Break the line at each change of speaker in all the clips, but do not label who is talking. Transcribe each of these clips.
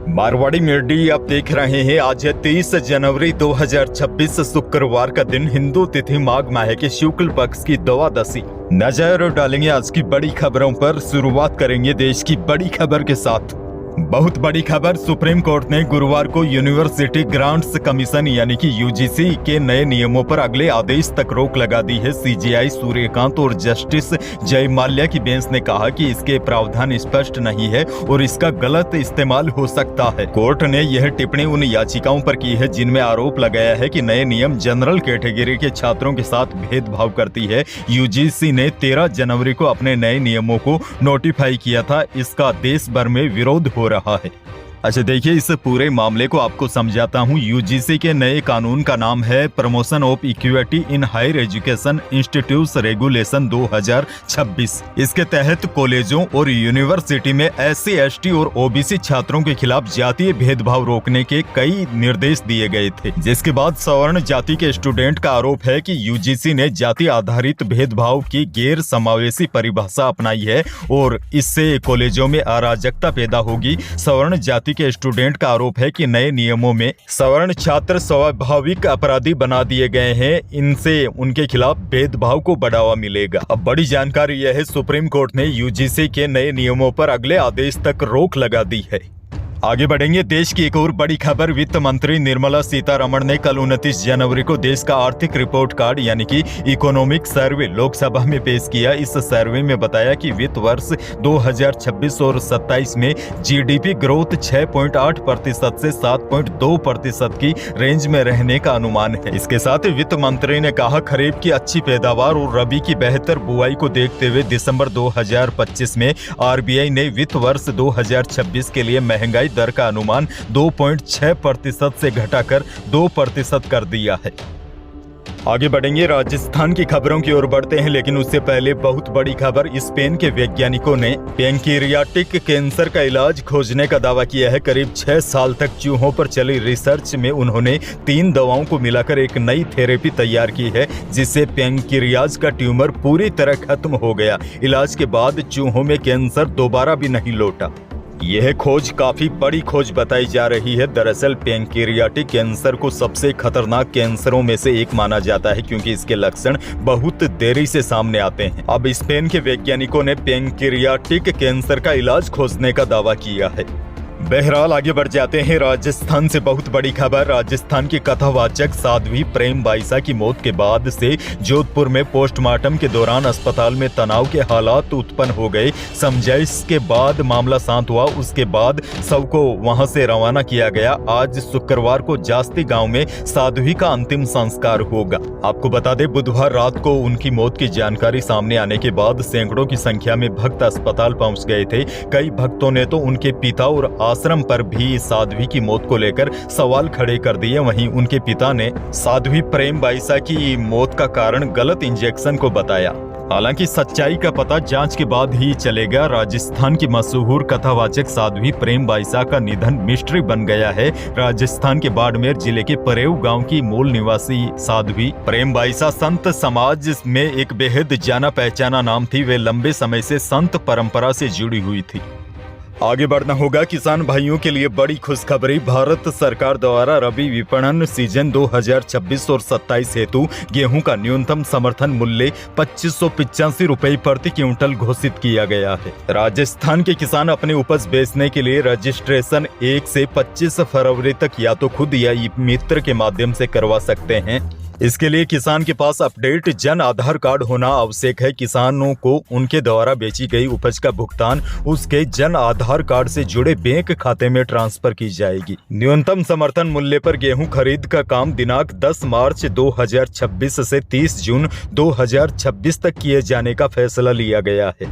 Marwari media आप देख रहे हैं। आज है 23 जनवरी 2026 शुक्रवार का दिन। हिंदू तिथि माघ माह के शुक्ल पक्ष की द्वादशी। नजर डालेंगे आज की बड़ी खबरों पर। शुरुआत करेंगे देश की बड़ी खबर के साथ। बहुत बड़ी खबर, सुप्रीम कोर्ट ने गुरुवार को यूनिवर्सिटी ग्रांट्स कमीशन यानी कि यूजीसी के नए नियमों पर अगले आदेश तक रोक लगा दी है। सीजेआई सूर्यकांत और जस्टिस जय माल्या की बेंच ने कहा कि इसके प्रावधान स्पष्ट नहीं है और इसका गलत इस्तेमाल हो सकता है। कोर्ट ने यह टिप्पणी उन याचिकाओं पर की है जिनमें आरोप लगाया है कि नए नियम जनरल कैटेगरी के छात्रों के साथ भेदभाव करती है। यूजीसी ने 13 जनवरी को अपने नए नियमों को नोटिफाई किया था। इसका देश भर में विरोध हो रहा है। अच्छा देखिए, इस पूरे मामले को आपको समझाता हूँ। यूजीसी के नए कानून का नाम है promotion of equity in higher education institutes regulation 2026। इसके तहत कॉलेजों और यूनिवर्सिटी में एससी, एसटी और ओबीसी छात्रों के खिलाफ जातीय भेदभाव रोकने के कई निर्देश दिए गए थे, जिसके बाद सवर्ण जाति के स्टूडेंट का आरोप है कि यूजीसी ने जाति आधारित भेदभाव की गैर समावेशी परिभाषा अपनाई है और इससे कॉलेजों में अराजकता पैदा होगी। सवर्ण जाति के स्टूडेंट का आरोप है कि नए नियमों में सवर्ण छात्र स्वाभाविक अपराधी बना दिए गए हैं। इनसे उनके खिलाफ भेदभाव को बढ़ावा मिलेगा। अब बड़ी जानकारी यह है, सुप्रीम कोर्ट ने यूजीसी के नए नियमों पर अगले आदेश तक रोक लगा दी है। आगे बढ़ेंगे। देश की एक और बड़ी खबर, वित्त मंत्री निर्मला सीतारमण ने कल 29 जनवरी को देश का आर्थिक रिपोर्ट कार्ड यानी कि इकोनॉमिक सर्वे लोकसभा में पेश किया। इस सर्वे में बताया कि वित्त वर्ष 2026 और 27 में जीडीपी ग्रोथ 6.8% से 7.2% की रेंज में रहने का अनुमान है। इसके साथ ही वित्त मंत्री ने कहा, खरीफ की अच्छी पैदावार और रबी की बेहतर बुआई को देखते हुए दिसंबर 2025 में आरबीआई ने वित्त वर्ष 2026 के लिए महंगाई दर का अनुमान 2.6% से घटाकर 2% कर दिया है। आगे बढ़ेंगे, राजस्थान की खबरों की ओर बढ़ते हैं, लेकिन उससे पहले बहुत बड़ी खबर। स्पेन के वैज्ञानिकों ने पैंक्रियाटिक कैंसर का इलाज खोजने का दावा किया है। करीब 6 साल तक चूहों पर चली रिसर्च में उन्होंने 3 दवाओं को मिलाकर एक नई थेरेपी तैयार की है, जिससे पैंक्रियाज का ट्यूमर पूरी तरह खत्म हो गया। इलाज के बाद चूहों में कैंसर दोबारा भी नहीं लौटा। यह खोज काफी बड़ी खोज बताई जा रही है। दरअसल पैंक्रियाटिक कैंसर को सबसे खतरनाक कैंसरों में से एक माना जाता है, क्योंकि इसके लक्षण बहुत देरी से सामने आते हैं। अब स्पेन के वैज्ञानिकों ने पैंक्रियाटिक कैंसर का इलाज खोजने का दावा किया है। बहरहाल आगे बढ़ जाते हैं। राजस्थान से बहुत बड़ी खबर। राजस्थान की कथावाचक साध्वी प्रेम बाइसा की मौत के बाद से जोधपुर में पोस्टमार्टम के दौरान अस्पताल में तनाव के हालात उत्पन्न हो गए। समझाइश के बाद मामला शांत हुआ। उसके बाद शव को वहां से रवाना किया गया। आज शुक्रवार को जास्ती गांव में साध्वी का अंतिम संस्कार होगा। आपको बता दें, बुधवार रात को उनकी मौत की जानकारी सामने आने के बाद सैकड़ों की संख्या में भक्त अस्पताल पहुंच गए थे। कई भक्तों ने तो उनके पिता और आश्रम पर भी साध्वी की मौत को लेकर सवाल खड़े कर दिए। वहीं उनके पिता ने साध्वी प्रेम बाइसा की मौत का कारण गलत इंजेक्शन को बताया। हालांकि सच्चाई का पता जांच के बाद ही चलेगा। राजस्थान की मशहूर कथावाचक साध्वी प्रेम बाइसा का निधन मिस्ट्री बन गया है। राजस्थान के बाड़मेर जिले के परेव गांव की मूल निवासी साध्वी प्रेम बाइसा संत समाज में एक बेहद जाना पहचाना नाम थी। वे लंबे समय से संत परंपरा से जुड़ी हुई थी। आगे बढ़ना होगा। किसान भाइयों के लिए बड़ी खुशखबरी। भारत सरकार द्वारा रबी विपणन सीजन 2026 और 27 हेतु गेहूं का न्यूनतम समर्थन मूल्य 2585 रुपए प्रति क्विंटल घोषित किया गया है। राजस्थान के किसान अपनी उपज बेचने के लिए रजिस्ट्रेशन 1 से 25 फरवरी तक या तो खुद या ई मित्र के माध्यम से करवा सकते हैं। इसके लिए किसान के पास अपडेट जन आधार कार्ड होना आवश्यक है। किसानों को उनके द्वारा बेची गई उपज का भुगतान उसके जन आधार कार्ड से जुड़े बैंक खाते में ट्रांसफर की जाएगी। न्यूनतम समर्थन मूल्य पर गेहूं खरीद का काम दिनांक 10 मार्च 2026 से 30 जून 2026 तक किए जाने का फैसला लिया गया है।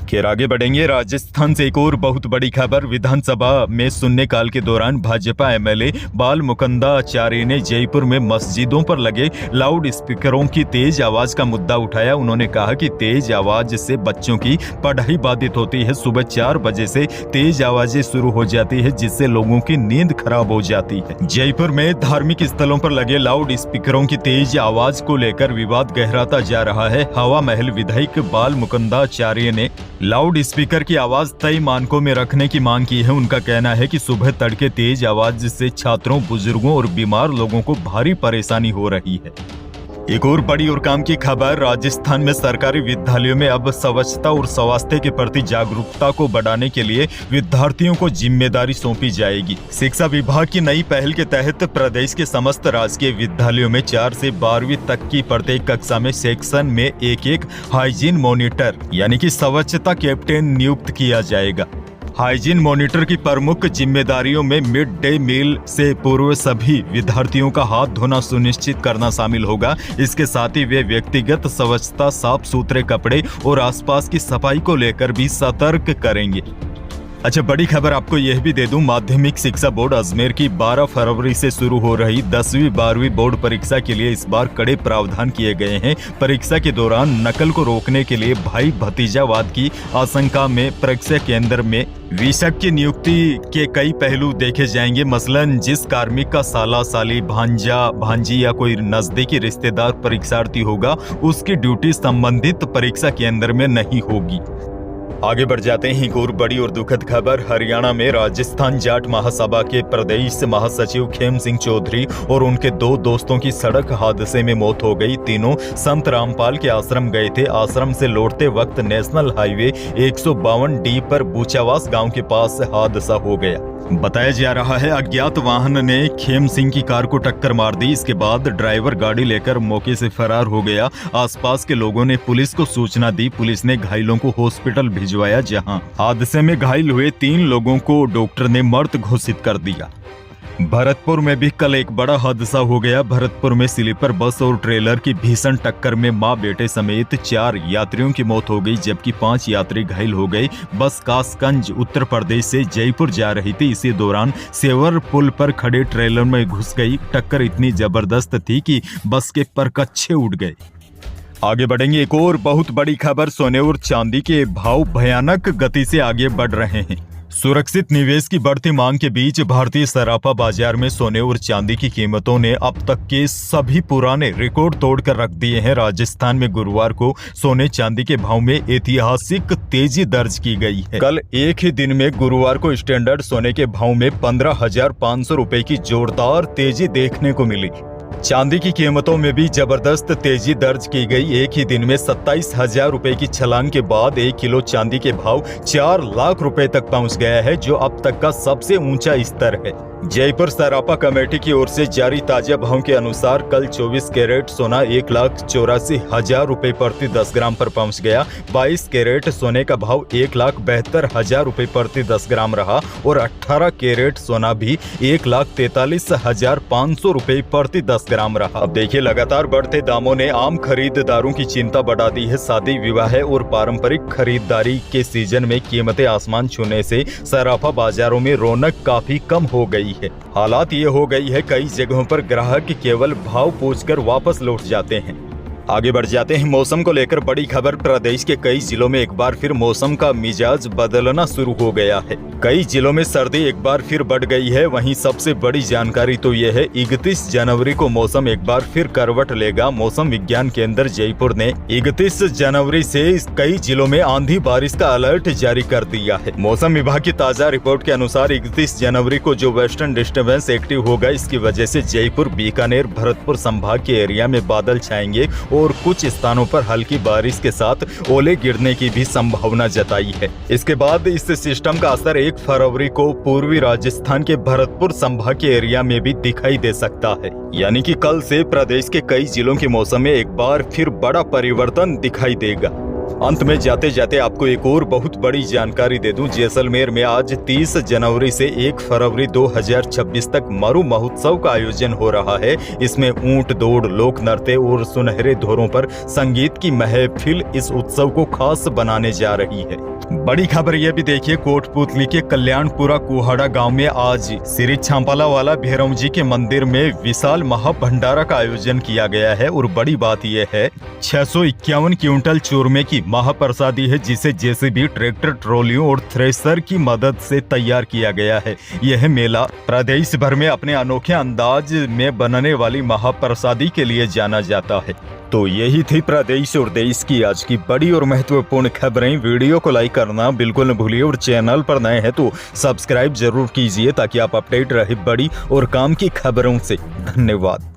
खैर आगे बढ़ेंगे। राजस्थान से एक और बहुत बड़ी खबर। विधानसभा में शून्यकाल के दौरान भाजपा एमएलए बाल मुकुंदाचार्य ने जयपुर में मस्जिदों पर लगे लाउड स्पीकरों की तेज आवाज का मुद्दा उठाया। उन्होंने कहा कि तेज आवाज से बच्चों की पढ़ाई बाधित होती है। सुबह 4 बजे से तेज आवाजें शुरू हो जाती है, जिससे लोगों की नींद खराब हो जाती है। जयपुर में धार्मिक स्थलों पर लगे लाउड स्पीकरों की तेज आवाज को लेकर विवाद गहराता जा रहा है। हवा महल विधायक बाल मुकुंदाचार्य ने लाउड स्पीकर की आवाज तय मानकों में रखने की मांग की है। उनका कहना है कि सुबह तड़के तेज आवाज से छात्रों, बुजुर्गों और बीमार लोगों को भारी परेशानी हो रही है। एक और बड़ी और काम की खबर, राजस्थान में सरकारी विद्यालयों में अब स्वच्छता और स्वास्थ्य के प्रति जागरूकता को बढ़ाने के लिए विद्यार्थियों को जिम्मेदारी सौंपी जाएगी। शिक्षा विभाग की नई पहल के तहत प्रदेश के समस्त राजकीय विद्यालयों में 4 से 12वीं तक की प्रत्येक कक्षा में सेक्शन में एक हाइजीन मॉनिटर यानी कि स्वच्छता कैप्टन नियुक्त किया जाएगा। हाइजीन मॉनिटर की प्रमुख जिम्मेदारियों में मिड डे मील से पूर्व सभी विद्यार्थियों का हाथ धोना सुनिश्चित करना शामिल होगा। इसके साथ ही वे व्यक्तिगत स्वच्छता, साफ सुथरे कपड़े और आसपास की सफाई को लेकर भी सतर्क करेंगे। अच्छा, बड़ी खबर आपको यह भी दे दूं, माध्यमिक शिक्षा बोर्ड अजमेर की 12 फरवरी से शुरू हो रही 10वीं 12वीं बोर्ड परीक्षा के लिए इस बार कड़े प्रावधान किए गए हैं। परीक्षा के दौरान नकल को रोकने के लिए भाई भतीजावाद की आशंका में परीक्षा केंद्र में वीक्षक की नियुक्ति के कई पहलू देखे जाएंगे। मसलन जिस कार्मिक का साला, साली, भांजा, भांजी या कोई नजदीकी रिश्तेदार परीक्षार्थी होगा, उसकी ड्यूटी संबंधित परीक्षा केंद्र में नहीं होगी। आगे बढ़ जाते हैं। एक और बड़ी और दुखद खबर, हरियाणा में राजस्थान जाट महासभा के प्रदेश महासचिव खेम सिंह चौधरी और उनके 2 दोस्तों की सड़क हादसे में मौत हो गई। तीनों संत रामपाल के आश्रम गए थे। आश्रम से लौटते वक्त नेशनल हाईवे 152D पर बूचावास गांव के पास हादसा हो गया। बताया जा रहा है अज्ञात वाहन ने खेम सिंह की कार को टक्कर मार दी। इसके बाद ड्राइवर गाड़ी लेकर मौके से फरार हो गया। आसपास के लोगों ने पुलिस को सूचना दी। पुलिस ने घायलों को हॉस्पिटल भिजवाया, जहां हादसे में घायल हुए 3 लोगों को डॉक्टर ने मृत घोषित कर दिया। भरतपुर में भी कल एक बड़ा हादसा हो गया। भरतपुर में स्लीपर बस और ट्रेलर की भीषण टक्कर में मां बेटे समेत 4 यात्रियों की मौत हो गई, जबकि 5 यात्री घायल हो गए। बस कासगंज उत्तर प्रदेश से जयपुर जा रही थी। इसी दौरान सेवर पुल पर खड़े ट्रेलर में घुस गई। टक्कर इतनी जबरदस्त थी कि बस के परकच्छे उड़ गए। आगे बढ़ेंगे। एक और बहुत बड़ी खबर, सोने और चांदी के भाव भयानक गति से आगे बढ़ रहे हैं। सुरक्षित निवेश की बढ़ती मांग के बीच भारतीय सराफा बाजार में सोने और चांदी की कीमतों ने अब तक के सभी पुराने रिकॉर्ड तोड़कर रख दिए हैं। राजस्थान में गुरुवार को सोने चांदी के भाव में ऐतिहासिक तेजी दर्ज की गई है। कल एक ही दिन में गुरुवार को स्टैंडर्ड सोने के भाव में 15,500 रुपए की जोरदार तेजी देखने को मिली। चांदी की कीमतों में भी जबरदस्त तेजी दर्ज की गई। एक ही दिन में 27,000 रुपए की छलांग के बाद 1 किलो चांदी के भाव 4 लाख रुपए तक पहुंच गया है, जो अब तक का सबसे ऊंचा स्तर है। जयपुर सराफा कमेटी की ओर से जारी ताजा भाव के अनुसार कल 24 कैरेट सोना 1,84,000 रुपए प्रति 10 ग्राम पर पहुंच गया। 22 कैरेट सोने का भाव 1,72,000 रुपए प्रति 10 ग्राम रहा और 18 कैरेट सोना भी 1,43,500 रुपए प्रति 10 ग्राम रहा। अब देखिए, लगातार बढ़ते दामों ने आम खरीदारों की चिंता बढ़ा दी है। शादी, विवाह और पारंपरिक खरीदारी के सीजन में कीमतें आसमान छूने से सराफा बाजारों में रौनक काफी कम हो गई है। हालात ये हो गई है, कई जगहों पर ग्राहक केवल भाव पूछकर वापस लौट जाते हैं। आगे बढ़ जाते हैं। मौसम को लेकर बड़ी खबर, प्रदेश के कई जिलों में एक बार फिर मौसम का मिजाज बदलना शुरू हो गया है। कई जिलों में सर्दी एक बार फिर बढ़ गई है। वहीं सबसे बड़ी जानकारी तो यह है, 31 जनवरी को मौसम एक बार फिर करवट लेगा। मौसम विज्ञान केंद्र जयपुर ने 31 जनवरी से कई जिलों में आंधी बारिश का अलर्ट जारी कर दिया है। मौसम विभाग की ताजा रिपोर्ट के अनुसार 31 जनवरी को जो वेस्टर्न डिस्टर्बेंस एक्टिव होगा, इसकी वजह से जयपुर, बीकानेर, भरतपुर संभाग के एरिया में बादल छाएंगे और कुछ स्थानों पर हल्की बारिश के साथ ओले गिरने की भी संभावना जताई है। इसके बाद इस सिस्टम का असर 1 फरवरी को पूर्वी राजस्थान के भरतपुर संभाग के एरिया में भी दिखाई दे सकता है। यानी कि कल से प्रदेश के कई जिलों के मौसम में एक बार फिर बड़ा परिवर्तन दिखाई देगा। अंत में जाते जाते आपको एक और बहुत बड़ी जानकारी दे दूं। जैसलमेर में आज 30 जनवरी से 1 फरवरी 2026 तक मरु महोत्सव का आयोजन हो रहा है। इसमें ऊंट दौड़, लोक नृत्य और सुनहरे धोरों पर संगीत की महफिल इस उत्सव को खास बनाने जा रही है। बड़ी खबर यह भी देखिए, कोटपुतली के कल्याणपुरा कुहाड़ा गांव में आज श्री छांपाला वाला भैरव जी के मंदिर में विशाल महाभंडारा का आयोजन किया गया है। और बड़ी बात यह है, 651 क्विंटल चूरमे की महाप्रसादी है, जिसे जेसीबी, ट्रैक्टर, ट्रॉलियों और थ्रेशर की मदद से तैयार किया गया है। यह मेला प्रदेश भर में अपने अनोखे अंदाज में बनने वाली महाप्रसादी के लिए जाना जाता है। तो यही थी प्रदेश और देश की आज की बड़ी और महत्वपूर्ण खबरें। वीडियो को लाइक करना बिल्कुल न भूलिए और चैनल पर नए हैं तो सब्सक्राइब जरूर कीजिए ताकि आप अपडेट रहे बड़ी और काम की खबरों से। धन्यवाद।